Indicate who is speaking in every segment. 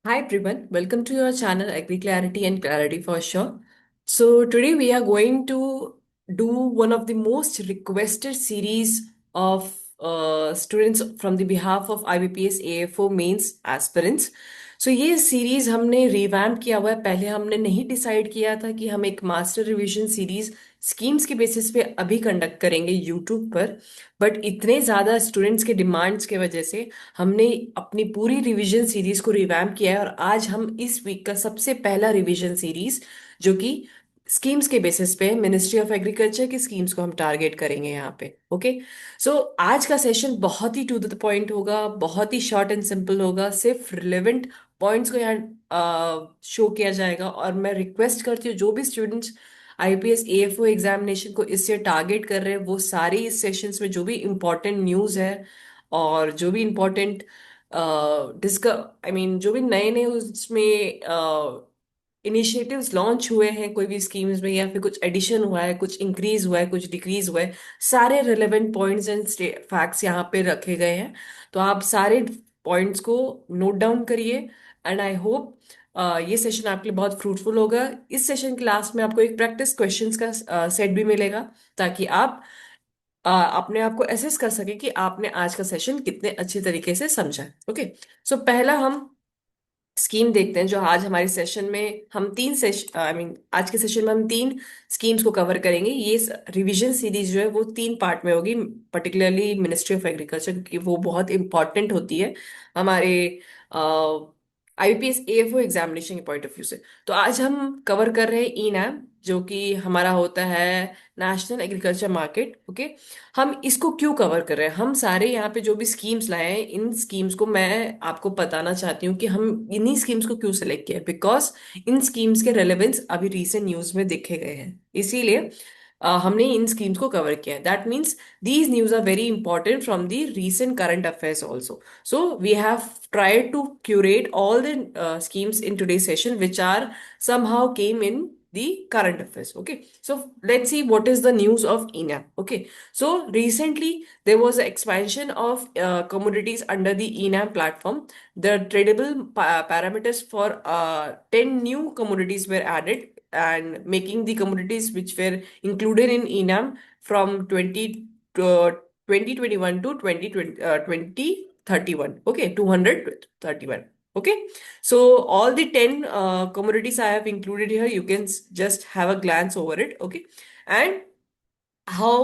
Speaker 1: Hi everyone, welcome to your channel Agri Clarity and Clarity for sure. So today we are going to do one of the most requested series of students from the behalf of IBPS AFO mains aspirants. So ये series हमने revamp किया हुआ है। पहले हमने नहीं decide किया था कि हम एक मास्टर रिवीजन सीरीज स्कीम्स के बेसिस पे अभी कंडक्ट करेंगे यूट्यूब पर, बट इतने ज़्यादा स्टूडेंट्स के डिमांड्स के वजह से हमने अपनी पूरी रिवीजन सीरीज को रिवैम्प किया है। और आज हम इस वीक का सबसे पहला रिवीजन सीरीज जो कि स्कीम्स के बेसिस पे मिनिस्ट्री ऑफ एग्रीकल्चर की स्कीम्स को हम टारगेट करेंगे यहाँ पे। ओके, सो आज का सेशन बहुत ही टू द पॉइंट होगा, बहुत ही शॉर्ट एंड सिंपल होगा। सिर्फ रिलेवेंट पॉइंट्स को यहाँ शो किया जाएगा। और मैं रिक्वेस्ट करती हूँ जो भी स्टूडेंट्स आईपीएस एएफओ एग्जामिनेशन को इससे टारगेट कर रहे हैं वो सारे इस सेशंस में जो भी इम्पोर्टेंट न्यूज़ है और जो भी इम्पोर्टेंट जो भी नए नए उसमें इनिशिएटिव्स लॉन्च हुए हैं कोई भी स्कीम्स में, या फिर कुछ एडिशन हुआ है, कुछ इंक्रीज हुआ है, कुछ डिक्रीज हुआ है, सारे रिलेवेंट पॉइंट्स एंड फैक्ट्स यहाँ पे रखे गए हैं। तो आप सारे पॉइंट्स को नोट डाउन करिए एंड आई होप ये सेशन आपके लिए बहुत फ्रूटफुल होगा। इस सेशन के लास्ट में आपको एक प्रैक्टिस क्वेश्चंस का सेट भी मिलेगा ताकि आप अपने आप को एसेस कर सके कि आपने आज का सेशन कितने अच्छी तरीके से समझा। ओके, सो पहला हम स्कीम देखते हैं जो आज हमारे सेशन में हम तीन सेशन आज के सेशन में हम तीन स्कीम्स को कवर करेंगे। ये रिवीजन सीरीज जो है वो तीन पार्ट में होगी, पर्टिकुलरली मिनिस्ट्री ऑफ एग्रीकल्चर, क्योंकि वो बहुत इंपॉर्टेंट होती है हमारे आईपीएस एएफओ एग्जामिनेशन के पॉइंट ऑफ व्यू से। तो आज हम कवर कर रहे हैं ई नैम, जो कि हमारा होता है नेशनल एग्रीकल्चर मार्केट। ओके, हम इसको क्यों कवर कर रहे हैं? हम सारे यहाँ पे जो भी स्कीम्स लाए हैं इन स्कीम्स को मैं आपको बताना चाहती हूँ कि हम इन्हीं स्कीम्स को क्यों सिलेक्ट किया है, बिकॉज इन स्कीम्स के रेलेवेंस अभी रीसेंट न्यूज में देखे गए हैं, इसीलिए हमने इन स्कीम्स को कवर किया है। That means these news are very important from the recent current affairs also. So we have tried to curate all the schemes in today's session which are somehow came in the current affairs. Okay, so let's see what is the news of enam. Okay, so recently there was an expansion of commodities under the enam platform. The tradable parameters for 10 new commodities were added, and making the commodities which were included in enam from 2021 to 2031. Okay, 231. Okay, so all the 10 commodities I have included here, you can just have a glance over it. Okay, and how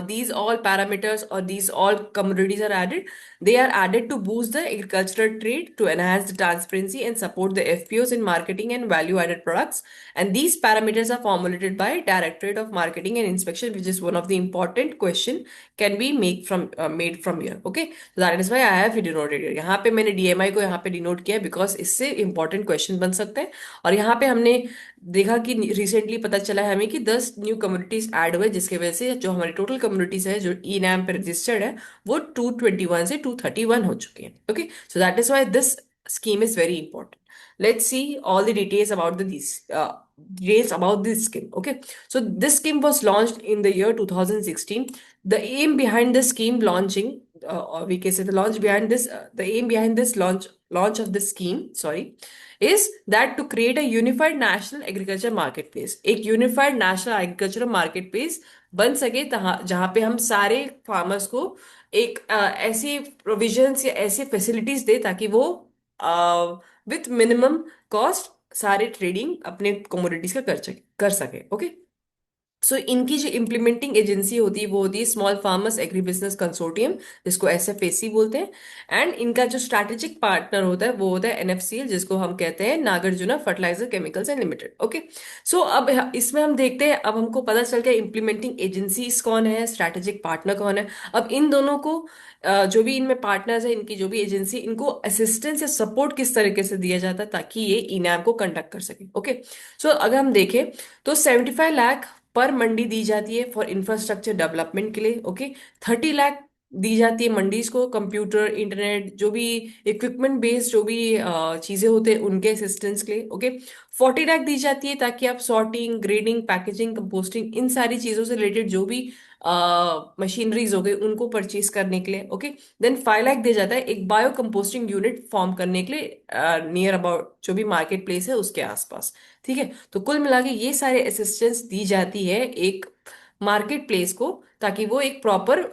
Speaker 1: these all parameters or these all commodities are added. They are added to boost the agricultural trade, to enhance the transparency and support the FPOs in marketing and value added products. And these parameters are formulated by Directorate of Marketing and Inspection, which is one of the important question can be made from here. Okay, so that is why I have denoted here. यहाँ पे मैंने DMI को यहाँ पे denote किया because इससे important question बन सकते हैं। और यहाँ पे हमने देखा कि रिसेंटली पता चला है हमें कि 10 न्यू कम्युनिटीज ऐड हुए, जिसकी वजह से जो हमारी टोटल कम्युनिटीज है जो ई नैम पे रजिस्टर्ड है वो 221 से 231 हो चुकी है। Okay, so that is why this scheme is very important. Let's see all the details about this scheme. Okay, so this scheme was launched in the year 2016. The aim behind this scheme launching, or we can say the aim behind this launch of this scheme, sorry, is that to create a unified national agriculture marketplace. एक unified national agricultural marketplace बन सके जहां पे हम सारे farmers को एक ऐसी प्रोविजंस या ऐसे फैसिलिटीज दे ताकि वो विथ मिनिमम कॉस्ट सारे ट्रेडिंग अपने कमोडिटीज का कर सके। ओके, सो इनकी जो इम्प्लीमेंटिंग एजेंसी होती है वो होती है small farmers agri business consortium, जिसको एसएफएसी बोलते हैं। एंड इनका जो स्ट्रैटेजिक पार्टनर होता है वो होता है एनएफसीएल, जिसको हम कहते हैं Nagarjuna fertilizer chemicals and limited. Okay, so अब इसमें हम देखते हैं, अब हमको पता चल गया इम्प्लीमेंटिंग एजेंसीज कौन है, स्ट्रैटेजिक पार्टनर कौन है। अब इन दोनों को जो भी इनमें पार्टनर्स है, इनकी जो भी एजेंसी, इनको असिस्टेंस या सपोर्ट किस तरीके से दिया जाता है ताकि ये इनाम को कंडक्ट कर सके। ओके, सो अगर हम देखें तो 75 लाख पर मंडी दी जाती है फॉर इंफ्रास्ट्रक्चर डेवलपमेंट के लिए। ओके, 30 लाख दी जाती है मंडीज को, कंप्यूटर, इंटरनेट, जो भी इक्विपमेंट बेस्ड जो भी चीजें होते हैं उनके असिस्टेंस के लिए। ओके। 40 लाख दी जाती है ताकि आप सॉर्टिंग, ग्रेडिंग, पैकेजिंग, कंपोस्टिंग, इन सारी चीजों से रिलेटेड जो भी मशीनरीज हो गई उनको परचेज करने के लिए। ओके। देन 5 लाख दिया जाता है एक बायो कंपोस्टिंग यूनिट फॉर्म करने के लिए नियर अबाउट जो भी मार्केट प्लेस है उसके आसपास। ठीक है। तो कुल मिला के ये सारे असिस्टेंस दी जाती है एक मार्केट प्लेस को, ताकि वो एक प्रॉपर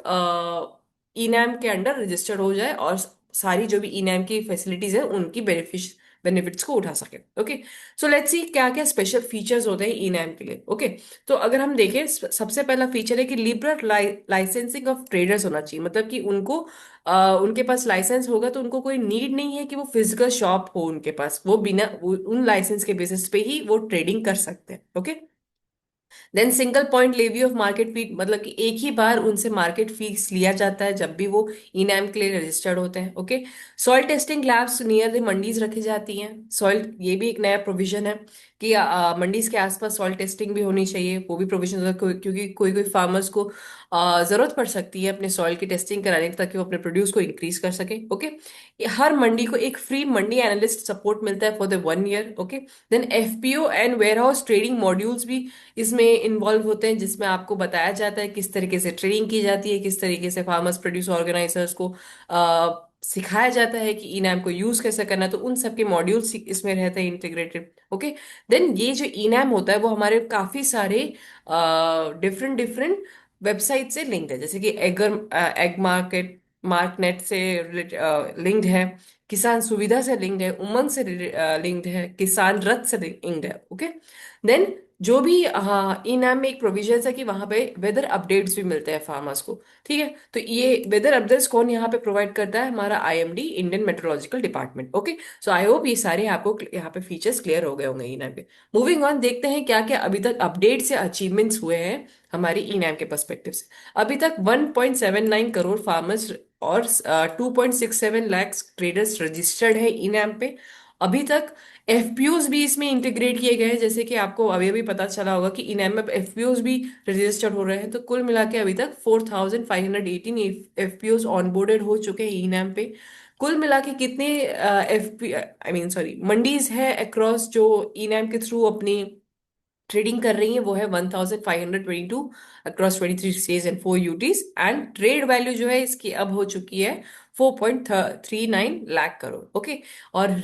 Speaker 1: इनैम के अंडर रजिस्टर्ड हो जाए और सारी जो भी इनैम की फैसिलिटीज है उनकी बेनिफिट्स को उठा सके। ओके। सो लेट्स सी क्या क्या स्पेशल फीचर्स होते हैं इनैम के लिए। ओके। तो अगर हम देखें, सबसे पहला फीचर है कि लिबरल लाइसेंसिंग ऑफ ट्रेडर्स होना चाहिए, मतलब कि उनको उनके पास लाइसेंस होगा तो उनको कोई नीड नहीं है कि वो फिजिकल शॉप हो उनके पास, वो बिना उन लाइसेंस के बेसिस पे ही वो ट्रेडिंग कर सकते हैं। Okay. Then single point levy of market fee, मतलब कि एक ही बार उनसे मार्केट फीस लिया जाता है जब भी वो इनैम के लिए रजिस्टर्ड होते हैं। Okay. Soil testing labs near the mandis रखी जाती हैं। सॉइल, ये भी एक नया प्रोविजन है कि मंडीज के आसपास सॉइल टेस्टिंग भी होनी चाहिए। वो भी प्रोविजन होता है क्योंकि कोई कोई फार्मर्स को जरूरत पड़ सकती है अपने सॉइल की टेस्टिंग कराने की, ताकि वो अपने प्रोड्यूस को इंक्रीज कर सके। ओके। हर मंडी को एक फ्री मंडी एनालिस्ट सपोर्ट मिलता है for the 1 year. Okay. Then FPO and warehouse trading modules भी इसमें इन्वॉल्व होते हैं, जिसमें आपको बताया जाता है किस तरीके से ट्रेडिंग की जाती है, किस तरीके से फार्मर्स प्रोड्यूस ऑर्गेनाइजर्स को सिखाया जाता है कि इनैम को यूज कैसे करना है। तो उन सब के मॉड्यूल्स इसमें रहते हैं इंटीग्रेटेड। ओके। देन ये जो इनैम होता है वो हमारे काफी सारे डिफरेंट डिफरेंट वेबसाइट से लिंक्ड है, जैसे कि एग मार्केट मार्कनेट से लिंक्ड है, किसान सुविधा से लिंक्ड है, उमंग से लिंक्ड है, किसान रथ से लिंक्ड है। ओके। देन जो भी, हाँ, इनाम में एक प्रोविजन है कि वहां पे वेदर अपडेट्स भी मिलते हैं फार्मर्स को। ठीक है। तो ये वेदर अपडेट्स कौन यहाँ पे प्रोवाइड करता है? हमारा IMD, Indian meteorological department. Okay. So I hope ये सारे आपको यहाँ पे फीचर्स क्लियर हो गए होंगे इनाम के। मूविंग ऑन, देखते हैं क्या क्या अभी तक अपडेट्स या अचीवमेंट्स हुए हैं हमारी इनाम के पर्सपेक्टिव से। अभी तक 1.79 करोड़ फार्मर्स और 2.67 लाख ट्रेडर्स रजिस्टर्ड है इनाम पे। अभी तक एफपीओज भी इसमें इंटीग्रेट किए गए हैं, जैसे कि आपको अभी अभी पता चला होगा कि इन एम एफपीओज भी रजिस्टर्ड हो रहे हैं। तो कुल मिला के अभी तक 4,518 एफपीओज ऑनबोर्डेड हो चुके हैं इनैम पे। कुल मिला के कितने FP I mean sorry mandis है अक्रॉस जो इनैम के थ्रू अपनी ट्रेडिंग कर रही है, वो है 1,522 across 23 states and 4 UTs. And trade value जो है इसकी अब हो चुकी है 4.39 लाख करोड़। ओके। और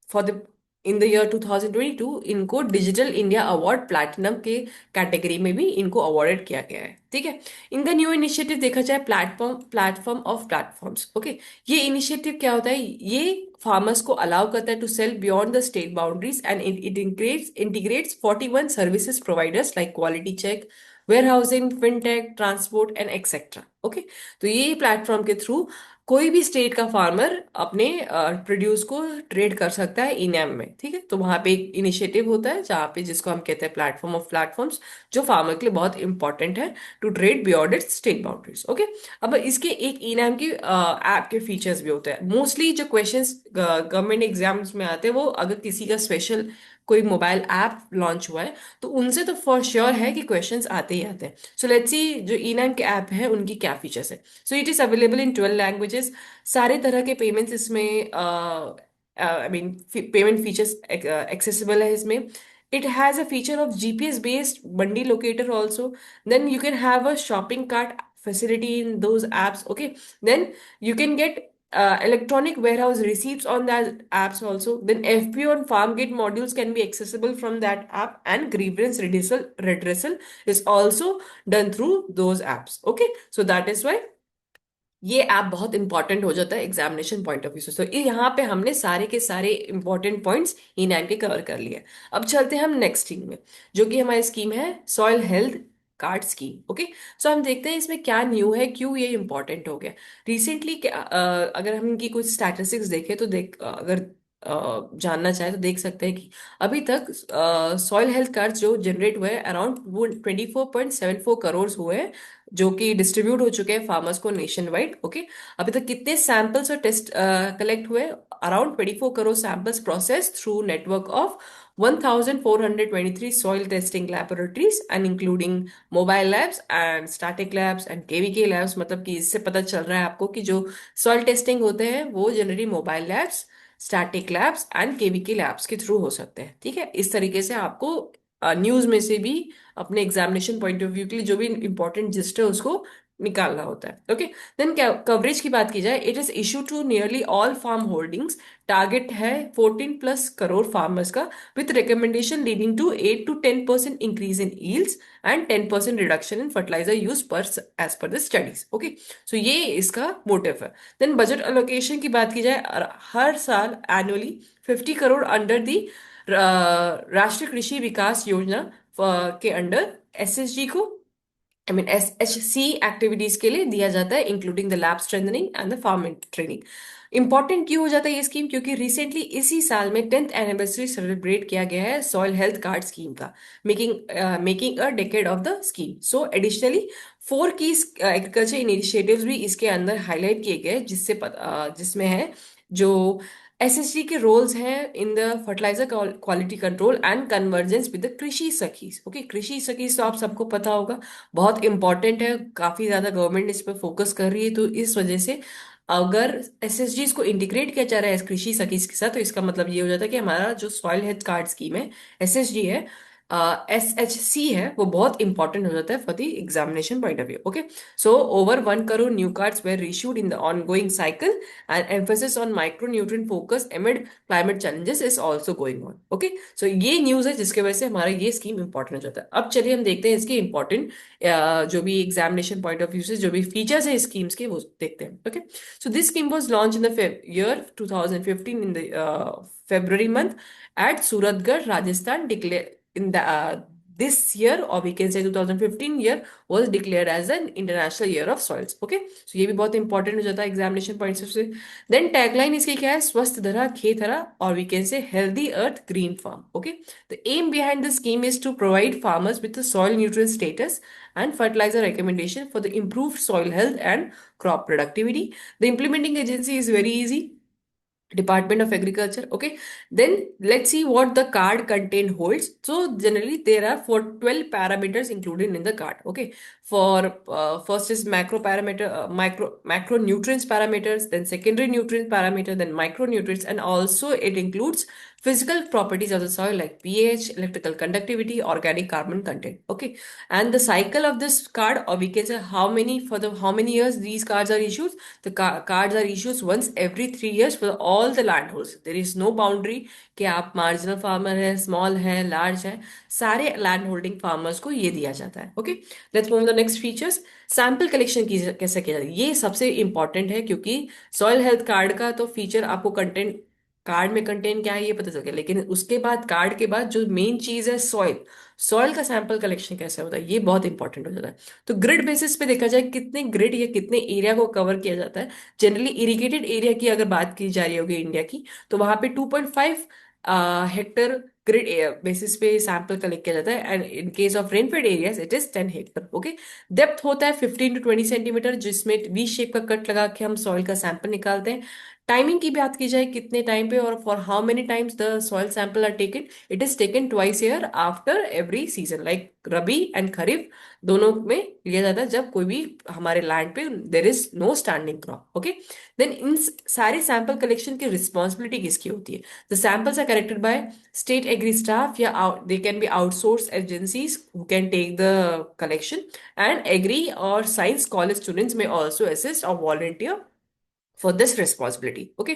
Speaker 1: for the in the year 2022 इनको डिजिटल इंडिया अवार्ड प्लैटिनम के कैटेगरी में भी इनको अवार्डेड किया गया है। ठीक है। इन द न्यू इनिशिएटिव देखा जाए, platform platform of platforms. Okay. ये इनिशिएटिव क्या होता है? ये फार्मर्स को अलाउ करता है to sell beyond the state boundaries and it integrates 41 services providers like quality check, warehousing, fintech, transport and etcetera. Okay. तो ये प्लेटफॉर्म के थ्रू कोई भी स्टेट का फार्मर अपने प्रोड्यूस को ट्रेड कर सकता है इनैम में। ठीक है। तो वहां पे एक इनिशिएटिव होता है जहाँ पे, जिसको हम कहते हैं प्लेटफॉर्म ऑफ प्लेटफॉर्म्स, जो फार्मर के लिए बहुत इंपॉर्टेंट है to trade beyond its state boundaries. Okay. अब इसके एक इनाम की ऐप के फीचर्स भी होते हैं। मोस्टली जो क्वेश्चंस गवर्नमेंट एग्जाम्स में आते हैं, वो अगर किसी का स्पेशल कोई मोबाइल ऐप लॉन्च हुआ है तो उनसे तो फॉर श्योर है कि क्वेश्चंस आते ही आते हैं। सो लेट्स सी जो इनाम के ऐप है उनकी क्या फीचर्स है। So it is available in 12 languages. सारे तरह के पेमेंट्स इसमें, I mean payment features accessible है इसमें। It has a feature of GPS based Mandi locator also. Then you can have a shopping cart facility in those apps. Okay. Then you can get electronic warehouse receipts on that apps also. Then FPO and farm gate modules can be accessible from that app, and grievance redressal is also done through those apps. Okay. So that is why ये app बहुत important हो जाता है examination point of view से। तो यहाँ पे हमने सारे के सारे इंपॉर्टेंट पॉइंट्स इन ऐप के कवर कर लिए। अब चलते हैं हम नेक्स्ट स्कीम में, जो कि हमारी स्कीम है soil health card scheme. Okay. So हम देखते हैं इसमें क्या न्यू है, क्यों ये इंपॉर्टेंट हो गया रिसेंटली। अगर हम इनकी कुछ स्टैटिस्टिक्स देखें तो अगर जानना चाहे तो देख सकते हैं कि अभी तक सॉइल हेल्थ कार्ड जो जनरेट हुए हैं अराउंड 24.74 हुए हैं, जो कि डिस्ट्रीब्यूट हो चुके हैं फार्मर्स को नेशन वाइड। ओके, अभी तक कितने सैंपल्स और टेस्ट कलेक्ट हुए? Around 24 crore samples process through network of 1423 soil testing laboratories and including mobile labs and static labs and KVK labs. मतलब कि इससे पता चल रहा है आपको कि जो सॉइल टेस्टिंग होते हैं वो generally mobile labs, static labs and KVK labs के थ्रू हो सकते हैं। ठीक है, इस तरीके से आपको न्यूज में से भी अपने एग्जामिनेशन पॉइंट ऑफ व्यू के लिए जो भी इंपॉर्टेंट जिस्ट है उसको निकालना होता है। ओके, देन कवरेज की बात की जाए, it is issue to nearly all farm holdings. Target है 14+ करोड़ फार्मर्स का, with recommendation leading to 8 to 10% increase in yields and 10% reduction in fertilizer use per as per the studies. Okay, so ये इसका motive है। Then budget allocation की बात की जाए, हर साल एनुअली 50 करोड़ अंडर दी राष्ट्रीय कृषि विकास योजना के अंडर एसएसजी को, आई मीन SHC एक्टिविटीज के लिए दिया जाता है, including the lab strengthening and the farm training. Important क्यों हो जाता है ये स्कीम? क्योंकि रिसेंटली इसी साल में 10th एनिवर्सरी सेलिब्रेट किया गया है सॉइल हेल्थ कार्ड स्कीम का, making a decade of the scheme. So additionally 4 की एग्रीकल्चर इनिशिएटिव्स भी इसके अंदर हाईलाइट किए गए, जिसमें है जो एसएसजी के रोल्स हैं in the fertiliser quality control and convergence with the कृषि सखीज। ओके, कृषि सखीज तो आप सबको पता होगा, बहुत इंपॉर्टेंट है, काफी ज्यादा गवर्नमेंट इस पर फोकस कर रही है। तो इस वजह से अगर एसएसजी को इंटीग्रेट किया जा रहा है इस कृषि सखीज के साथ, तो इसका मतलब ये हो जाता है कि हमारा जो सॉइल हेल्थ कार्ड स्कीम है, एसएसजी है, SHC है, वो बहुत इंपॉर्टेंट हो जाता है for the examination point of view. Okay, so over 1 crore new cards were issued in the ongoing cycle and emphasis on micro nutrient focus amid climate challenges is also going on. Okay, so ये news है जिसके वजह से हमारा ये scheme important हो जाता है। अब चलिए हम देखते हैं इसके इंपॉर्टेंट जो भी एग्जामिनेशन पॉइंट ऑफ व्यू से जो भी फीचर्स है स्कीम्स के वो देखते हैं। Okay, so this scheme was launch in the year 2015 in the February month at Suratgarh, Rajasthan. Declare in the this year, or we can say 2015 year, was declared as an international year of soils. Okay, so ये भी बहुत important हो जाता है examination point से। Then tagline इसकी क्या है? स्वस्थ धरा खेत हरा, और we can say healthy earth green farm. Okay, the aim behind the scheme is to provide farmers with soil nutrient status and fertilizer recommendation for the improved soil health and crop productivity. The implementing agency is very easy, Department of Agriculture. Okay, then let's see what the card content holds. So generally there are 12 parameters included in the card. Okay, for first is macro parameter, macronutrients parameters, then secondary nutrient parameter, then micronutrients, and also it includes physical properties of the soil like pH, electrical conductivity, organic carbon content. Okay, and the cycle of this card, or we can say how many years these cards are issued. The cards are issued once every 3 years for all the landholds. There is no boundary कि आप marginal farmer है, small है, large है, सारे land holding farmers को ये दिया जाता है। Okay, let's move the next features. Sample collection की कैसे किया जाता है, ये सबसे इंपॉर्टेंट है, क्योंकि सॉइल हेल्थ कार्ड का तो फीचर आपको कंटेंट, कार्ड में कंटेंट क्या है ये पता चल गया, लेकिन उसके बाद कार्ड के बाद जो मेन चीज है सॉइल, सॉइल का सैंपल कलेक्शन कैसे होता है ये बहुत इंपॉर्टेंट हो जाता है। तो ग्रिड बेसिस पे देखा जाए कितने ग्रिड या कितने एरिया को कवर किया जाता है। जनरली इरिगेटेड एरिया की अगर बात की जा रही होगी इंडिया की, तो वहां पे 2.5 हेक्टर ग्रिड बेसिस पे सैंपल कलेक्ट किया जाता है, and in case of rainfed areas it is 10 Hector. Okay, depth होता है 15 to 20 सेंटीमीटर, जिसमें वी शेप का कट लगा के हम सॉइल का सैंपल निकालते हैं। टाइमिंग की बात की जाए कितने टाइम पे और for how many times the soil sample are taken, it is taken twice year after every season, like rabi and kharif दोनों में लिया जाता है जब कोई भी हमारे लैंड पे there is no standing crop. Okay, then इन सारे सैंपल कलेक्शन की रिस्पॉन्सिबिलिटी किसकी होती है? The samples are collected by state agri staff, या they can be outsource agencies who can take the collection, and agri और science college students may also assist और volunteer for this responsibility. Okay,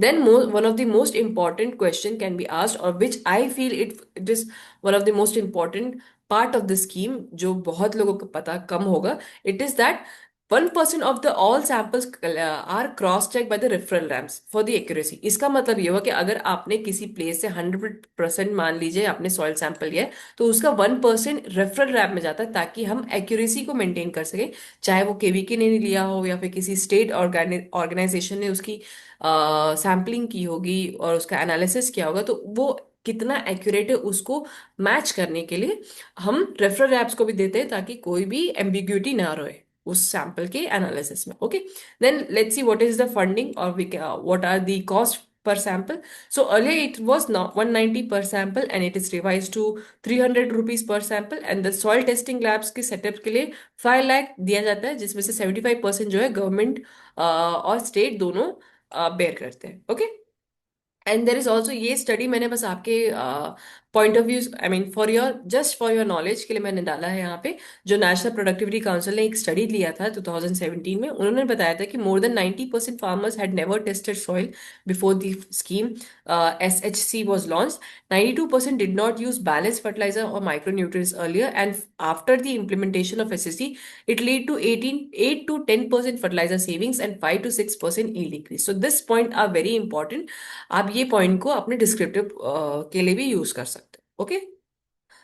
Speaker 1: then one of the most important question can be asked, or which I feel it is one of the most important part of the scheme, जो बहुत लोगों को पता कम होगा, it is that 1% of the all samples are cross check by the referral rams for the accuracy. इसका मतलब ये हुआ कि अगर आपने किसी प्लेस से 100% मान लीजिए आपने सॉइल सैंपल लिया है, तो उसका 1% रेफरल रैम में जाता है ताकि हम एक्यूरेसी को मेंटेन कर सके। चाहे वो केवीके ने लिया हो या फिर किसी स्टेट ऑर्गेनाइजेशन ने उसकी सैम्पलिंग की होगी और उसका एनालिसिस किया होगा, तो वो कितना एक्यूरेट है उसको मैच करने के लिए हम रेफरल रैप्स को भी देते हैं ताकि कोई भी एम्बिग्यूटी ना रहे उस सैंपल के एनालिसिस में। Okay, then let's see what is the funding और we what are the cost per sample. So earlier it was not 190 per sample and it is revised to 300 rupees per sample, and the soil testing labs के setup के लिए 5 लाख दिया जाता है, जिसमें से 75% जो है गवर्नमेंट और स्टेट दोनों बेयर करते हैं। Okay, and there is also, ये स्टडी मैंने बस आपके point of view, I mean for your just for your knowledge के लिए मैंने डाला है यहाँ पे। जो नेशनल प्रोडक्टिविटी काउंसिल ने एक स्टडी लिया था 2017 में, उन्होंने बताया था कि more than 90% farmers had never tested soil before the scheme SHC was launched. 92% did not use balanced fertilizer or micronutrients earlier, and after the implementation of SHC, it led to 8 to 10% fertilizer savings and 5 to 6% yield increase. So this point are very important. आप ये point को अपने descriptive के लिए भी use कर सकते हो। Okay,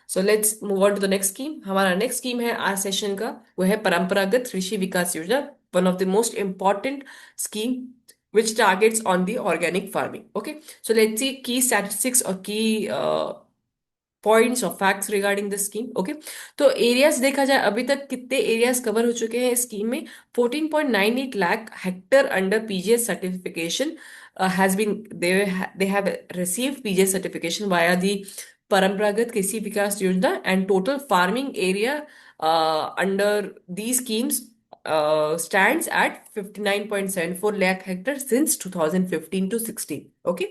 Speaker 1: so let's move on to the next scheme. हमारा नेक्स्ट स्कीम है आज सेशन का, वो है परंपरागत कृषि विकास योजना, one of the most important scheme which targets on the organic farming. Okay, so let's see key statistics और key पॉइंट्स और facts regarding this scheme. Okay, तो एरियाज देखा जाए अभी तक कितने एरियाज कवर हो चुके हैं इस स्कीम में। 14.98 lakh hectare under PGS certification has been, they have received PGS certification via the Paramparagat Krishi Vikas Yojana, and total farming area under the schemes stands at 59.74 lakh hectares since 2015 to 16. Okay,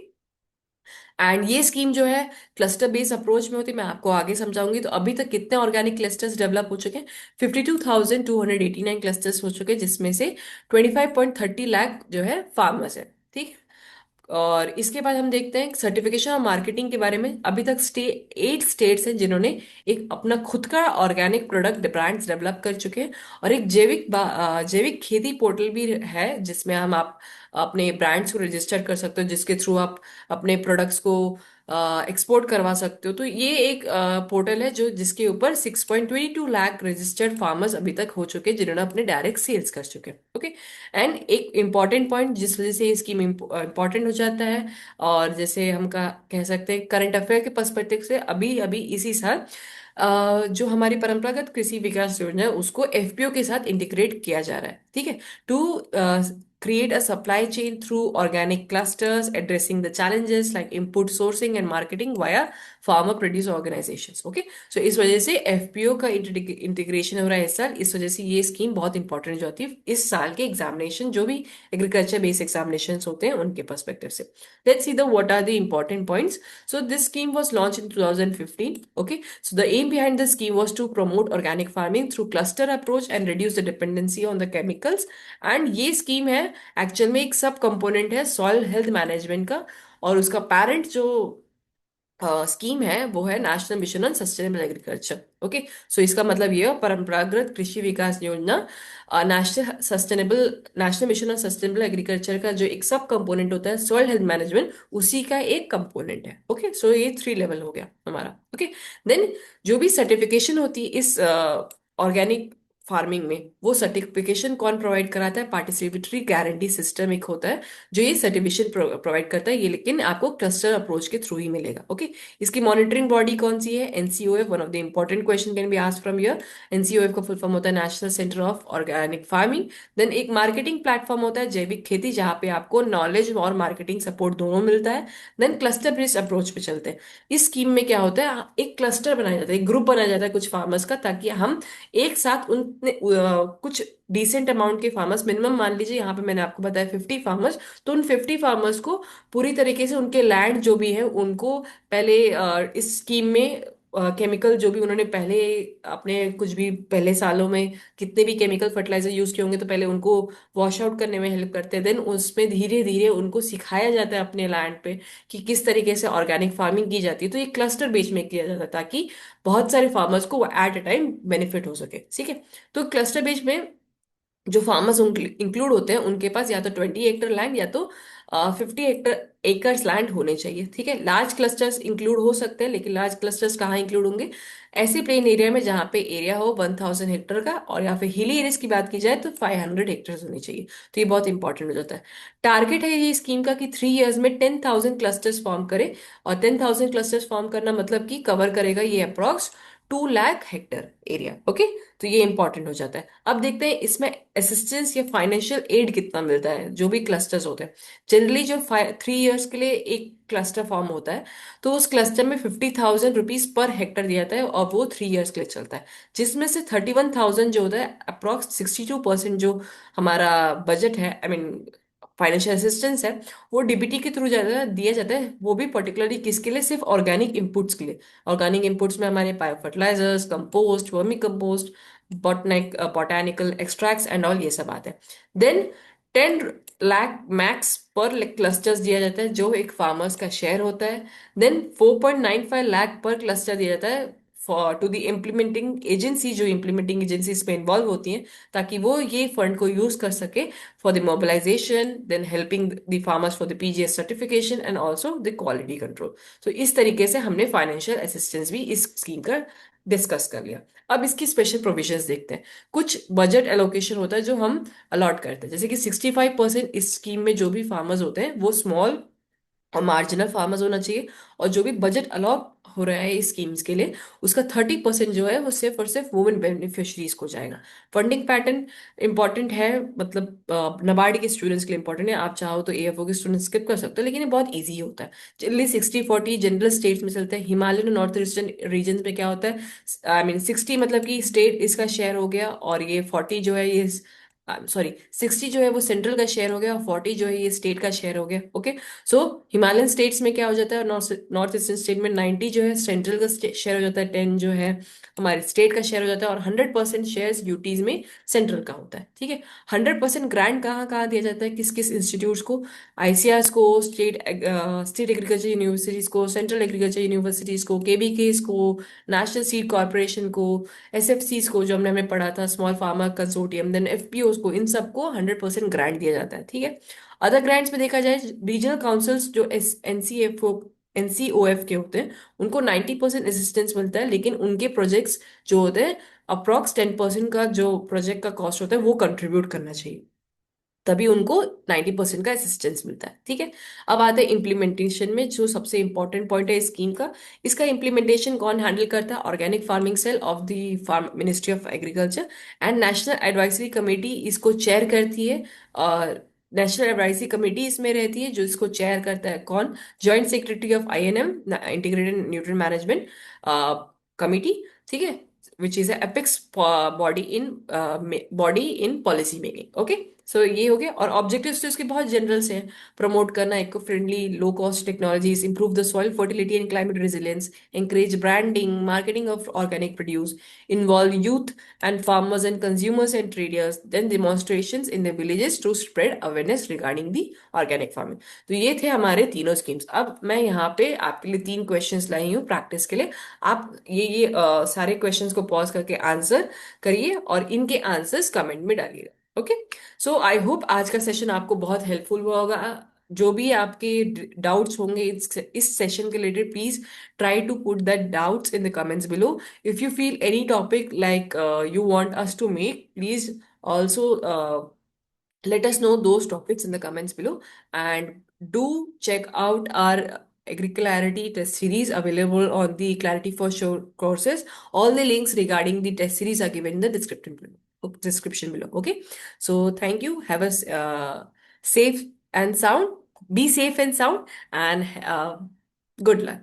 Speaker 1: and ये scheme जो है cluster based approach में होती है, मैं आपको आगे समझाऊंगी। तो अभी तक कितने ऑर्गेनिक क्लस्टर्स डेवलप हो चुके हैं? 52,289 क्लस्टर्स हो चुके हैं, जिसमें से 25.30 लाख जो है फार्मर्स है। ठीक, और इसके बाद हम देखते हैं सर्टिफिकेशन और मार्केटिंग के बारे में। अभी तक 8 स्टेट्स हैं जिन्होंने एक अपना खुद का ऑर्गेनिक प्रोडक्ट ब्रांड्स डेवलप कर चुके हैं, और एक जैविक खेती पोर्टल भी है जिसमें हम आप अपने ब्रांड्स को रजिस्टर कर सकते हो, जिसके थ्रू आप अपने प्रोडक्ट्स को एक्सपोर्ट करवा सकते हो। तो ये एक पोर्टल है जो जिसके ऊपर 6.22 लाख रजिस्टर्ड फार्मर्स अभी तक हो चुके हैं जिन्होंने अपने डायरेक्ट सेल्स कर चुके हैं। ओके, एंड एक इम्पॉर्टेंट पॉइंट जिस वजह से ये स्कीम इम्पॉर्टेंट हो जाता है, और जैसे हम कह सकते हैं करंट अफेयर के पर्सपेक्टिव से, अभी अभी इसी साल जो हमारी परंपरागत कृषि विकास योजना है उसको एफपीओ के साथ इंटीग्रेट किया जा रहा है। ठीक है, to create a supply chain through organic clusters addressing the challenges like input sourcing and marketing via farmer producer organizations. Okay, so इस वजह से एफपीओ का इंटीग्रेशन हो रहा है इस साल, इस वजह से ये स्कीम बहुत इंपॉर्टेंट हो जाती है इस साल के एग्जामिनेशन, जो भी एग्रीकल्चर बेस्ड एग्जामिनेशन होते हैं उनके पर्सपेक्टिव से। Let's see the what are the important points. So this scheme was launched in 2015. Okay, so the aim behind the scheme was to promote organic farming through cluster approach and reduce the dependency on the chemicals. And ये scheme है actual में एक सब component है soil health management का, और उसका parent जो स्कीम है वो है National Mission on Sustainable Agriculture. Okay, so इसका मतलब ये है Paramparagat Krishi Vikas Yojana National Mission on Sustainable Agriculture का जो एक सब कंपोनेंट होता है सॉइल हेल्थ मैनेजमेंट, उसी का एक कंपोनेंट है। ओके, सो ये 3 लेवल हो गया हमारा। ओके, देन जो भी सर्टिफिकेशन होती है इस ऑर्गेनिक फार्मिंग में, वो सर्टिफिकेशन कौन प्रोवाइड कराता है? पार्टिसिपेटरी गारंटी सिस्टम एक होता है जो ये सर्टिफिकेशन प्रोवाइड करता है, ये लेकिन आपको क्लस्टर अप्रोच के थ्रू ही मिलेगा। ओके, इसकी मॉनिटरिंग बॉडी कौन सी है? NCOF, one of the important question can be asked from here. NCOF का फुल फॉर्म होता है National Centre of Organic Farming. Then एक मार्केटिंग प्लेटफॉर्म होता है जैविक खेती, जहाँ पे आपको नॉलेज और मार्केटिंग सपोर्ट दोनों मिलता है। देन क्लस्टर बेस्ड अप्रोच पे चलते हैं। इस स्कीम में क्या होता है, एक क्लस्टर बनाया जाता है, एक ग्रुप बनाया जाता है कुछ फार्मर्स का, ताकि हम एक साथ उनने कुछ डिसेंट अमाउंट के फार्मर्स, मिनिमम मान लीजिए यहाँ पे मैंने आपको बताया 50 फार्मर्स, तो उन 50 फार्मर्स को पूरी तरीके से उनके लैंड जो भी है उनको पहले इस स्कीम में केमिकल जो भी उन्होंने पहले अपने कुछ भी पहले सालों में कितने भी केमिकल फर्टिलाइजर यूज किए होंगे, तो पहले उनको वॉश आउट करने में हेल्प करते हैं। देन उसमें धीरे धीरे उनको सिखाया जाता है अपने लैंड पे कि किस तरीके से ऑर्गेनिक फार्मिंग की जाती है। तो ये क्लस्टर बेस में किया जाता है ताकि बहुत सारे फार्मर्स को एट अ टाइम बेनिफिट हो सके। ठीक है, तो क्लस्टर बेस में जो फार्मर्स इंक्लूड होते हैं उनके पास या तो 20 हेक्टर लैंड या तो 50 एकर्स लैंड होने चाहिए। ठीक है, लार्ज क्लस्टर्स इंक्लूड हो सकते हैं, लेकिन लार्ज क्लस्टर्स कहाँ इंक्लूड होंगे? ऐसे प्लेन एरिया में जहाँ पे एरिया हो 1000 हेक्टर का, और या फिर हिली एरियाज की बात की जाए तो 500 हेक्टर्स होनी चाहिए। तो ये बहुत इंपॉर्टेंट हो जाता है। टारगेट है ये स्कीम का कि 3 ईयर्स में 10,000 क्लस्टर्स फॉर्म करे। और 10,000 क्लस्टर्स फॉर्म करना मतलब कि कवर करेगा ये approx 2 lakh Hector area. Okay, तो ये इंपॉर्टेंट हो जाता है। अब देखते हैं इसमें असिस्टेंस या फाइनेंशियल एड कितना मिलता है जो भी क्लस्टर्स होते हैं। जनरली जो 3 ईयर्स के लिए एक क्लस्टर फॉर्म होता है, तो उस क्लस्टर में 50,000 रुपीज पर हेक्टर दिया जाता है, और वो 3 ईयर्स के लिए चलता है। जिसमें से 31,000 जो होता है, अप्रॉक्स 62% जो हमारा बजट है, आई मीन फाइनेंशियल असिस्टेंस है, वो डीबीटी के थ्रू जाता दिया जाता है। वो भी पर्टिकुलरली किसके लिए? सिर्फ ऑर्गेनिक इनपुट्स के लिए। ऑर्गेनिक इनपुट्स में हमारे bio fertilisers, compost, vermi compost, botanical extracts and all, ये सब आते हैं। देन 10 लाख मैक्स पर क्लस्टर्स दिया जाता है, जो एक फार्मर्स का शेयर होता है। देन 4.95 लाख पर क्लस्टर दिया जाता है for to the implementing agency, जो इम्प्लीमेंटिंग एजेंसी इसमें इन्वॉल्व होती हैं, ताकि वो ये फंड को यूज कर सके for the mobilisation, then helping the farmers for the PGS certification and also the quality control. तो इस तरीके से हमने फाइनेंशियल असिस्टेंस भी इस स्कीम का डिस्कस कर लिया। अब इसकी स्पेशल प्रोविजंस देखते हैं। कुछ बजट एलोकेशन होता है जो हम अलॉट करते हैं, जैसे कि 65% इस स्कीम में जो भी फार्मर्स होते हैं वो स्मॉल और मार्जिनल फार्मर्स होना चाहिए। और जो भी बजट अलॉट हो रहा है इस स्कीम्स के लिए, उसका 30% जो है वो सिर्फ और सिर्फ वुमेन बेनिफिशरीज को जाएगा। फंडिंग पैटर्न इंपॉर्टेंट है, मतलब नाबार्ड के स्टूडेंट्स के लिए इंपॉर्टेंट है। आप चाहो तो एएफओ के स्टूडेंट स्किप कर सकते हो, लेकिन ये बहुत ईजी होता है। जनरली 60-40 जनरल स्टेट्स में चलता है। हिमालयन और नॉर्थ ईस्टर्न रीजन में क्या होता है, आई मीन 60 मतलब कि स्टेट इसका शेयर हो गया, और ये 40 जो है ये, सॉरी 60 जो है वो सेंट्रल का शेयर हो गया, और 40 जो है ये स्टेट का शेयर हो गया। ओके, सो हिमालयन स्टेट्स में क्या हो जाता है, नॉर्थ ईस्टर्न स्टेट में 90 जो है सेंट्रल का शेयर हो जाता है, 10 जो है हमारे स्टेट का शेयर हो जाता है, और 100% शेयर यूटीज में सेंट्रल का होता है। ठीक है, 100% ग्रांट कहाँ कहाँ दिया जाता है, किस किस इंस्टीट्यूट्स को? आईसीआर को, स्टेट एग्रीकल्चर यूनिवर्सिटीज को, सेंट्रल एग्रीकल्चर यूनिवर्सिटीज को, केबीकेस को, नेशनल सीड कॉर्पोरेशन को, एसएफसीज को जो हमने पढ़ा था, small farmer consortium, then FPO को, इन सबको 100% ग्रांट दिया जाता है। ठीक है, अदर ग्रांट्स में देखा जाए, रीजनल काउंसिल्स जो एस एनसीओएफ के होते हैं, उनको 90% असिस्टेंस मिलता है, लेकिन उनके प्रोजेक्ट्स जो होते हैं, अप्रॉक्स 10% का जो प्रोजेक्ट का कॉस्ट होता है वो कंट्रीब्यूट करना चाहिए, तभी उनको 90% का असिस्टेंस मिलता है। ठीक है, अब आते हैं इम्प्लीमेंटेशन में, जो सबसे इंपॉर्टेंट पॉइंट है इस स्कीम का। इसका इम्प्लीमेंटेशन कौन हैंडल करता है? Organic farming cell of the farm ministry of agriculture and national advisory committee इसको चेयर करती है। और नेशनल एडवाइजरी कमेटी इसमें रहती है, जो इसको चेयर करता है कौन? Joint secretary of INM, integrated nutrient management committee. ठीक है, which is apex body in policy making. Okay, so ये हो गया। और ऑब्जेक्टिव्स तो इसके बहुत जनरल से हैं। प्रमोट करना eco friendly low cost technologies, improve the soil fertility and climate resilience, encourage branding marketing of organic produce, involve youth and farmers and consumers and traders, then demonstrations in the villages to spread awareness regarding the organic farming। तो ये थे हमारे तीनों schemes. अब मैं यहाँ पे आपके लिए 3 क्वेश्चंस लाई हूँ प्रैक्टिस के लिए। आप ये सारे क्वेश्चंस को पॉज करके आंसर करिए, और इनके आंसर्स कमेंट में डालिएगा। ओके, सो आई होप आज का सेशन आपको बहुत हेल्पफुल हुआ होगा। जो भी आपके डाउट्स होंगे इस सेशन के related, please try to put that doubts in the comments below. If you feel any topic like you want us to make, please also let us know those topics in the comments below. And do check out our Agri-Clarity test series available on the Clarity for Sure courses. All the links regarding the test series are given in the description below. Description below. Okay. So thank you. Have a safe and sound. Be safe and sound, and good luck.